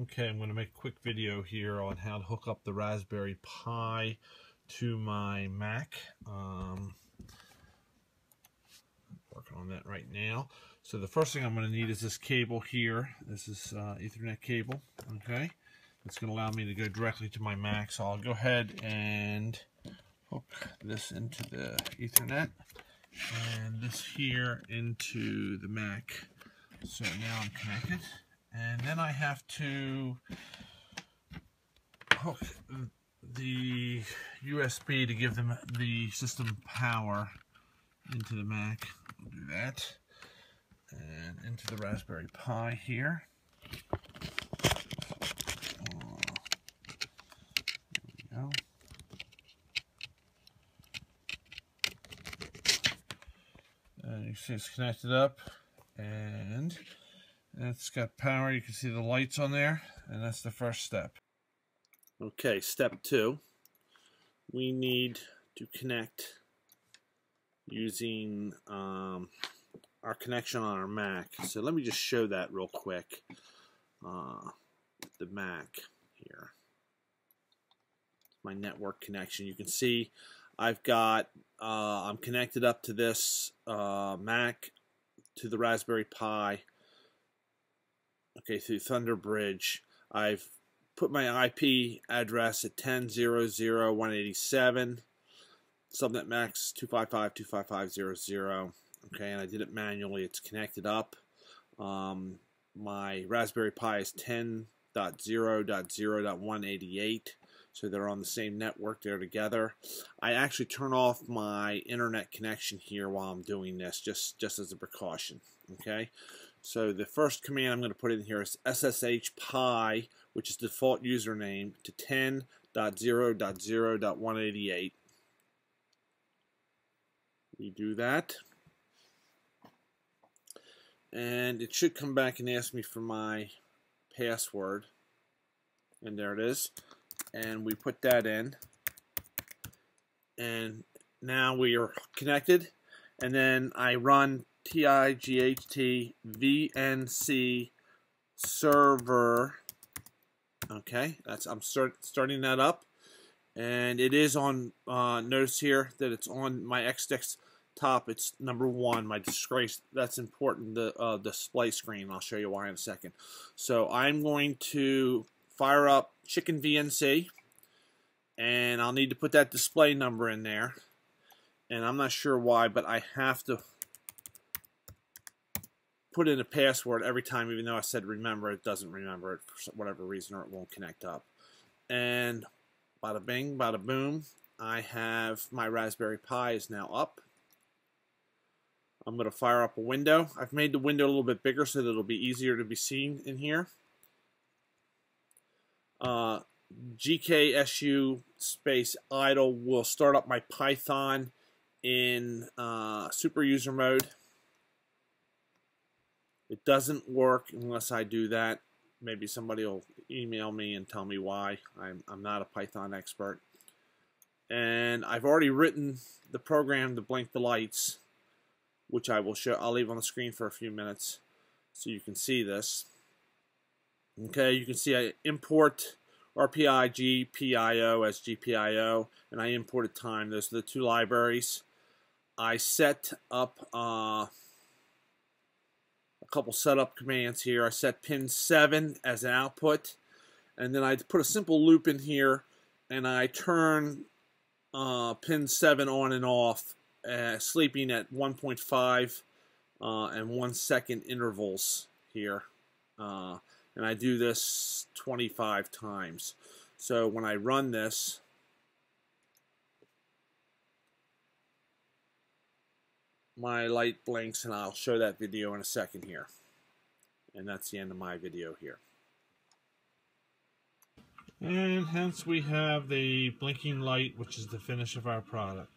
Okay, I'm going to make a quick video here on how to hook up the Raspberry Pi to my Mac. Working on that right now. So the first thing I'm going to need is this cable here. This is Ethernet cable. Okay, it's going to allow me to go directly to my Mac. So I'll go ahead and hook this into the Ethernet and this here into the Mac. So now I'm connected. And then I have to hook the USB to give them the system power into the Mac. I'll do that. And into the Raspberry Pi here. There we go. And you see it's connected up. And it's got power. You can see the lights on there, and that's the first step. Okay, step 2. We need to connect using our connection on our Mac. So let me just show that real quick. The Mac here. My network connection. You can see I've got I'm connected up to this Mac to the Raspberry Pi. Okay, through Thunder Bridge. I've put my IP address at 10.0.0.187, subnet max 255.255.0.0. Okay, and I did it manually. It's connected up. My Raspberry Pi is 10.0.0.188, so they're on the same network. They're together. I actually turn off my internet connection here while I'm doing this, just as a precaution. Okay. So the first command I'm going to put in here is SSH Pi, which is the default username, to 10.0.0.188. We do that. And it should come back and ask me for my password. And there it is. And we put that in. And now we are connected. And then I run TIGHT VNC server. Okay, I'm starting that up, and it is on. Notice here that it's on my X desktop. It's number 1. My disgrace. That's important. The display screen. I'll show you why in a second. So I'm going to fire up Chicken VNC, and I'll need to put that display number in there. And I'm not sure why, but I have to put in a password every time, even though I said remember. It doesn't remember it for whatever reason, or it won't connect up. And bada bing, bada boom, I have my Raspberry Pi is now up. I'm going to fire up a window. I've made the window a little bit bigger so that it'll be easier to be seen in here. GKSU space idle will start up my Python in super user mode. It doesn't work unless I do that. Maybe somebody will email me and tell me why. I'm not a Python expert. And I've already written the program to blink the lights, which I will show. I'll leave on the screen for a few minutes so you can see this. Okay, you can see I import RPI GPIO as GPIO, and I imported time. Those are the 2 libraries. I set up a couple setup commands here. I set pin 7 as an output, and then I put a simple loop in here, and I turn pin 7 on and off, sleeping at 1.5 and 1 second intervals here. And I do this 25 times. So when I run this, my light blinks, and I'll show that video in a second here. And that's the end of my video here. And hence we have the blinking light, which is the finish of our product.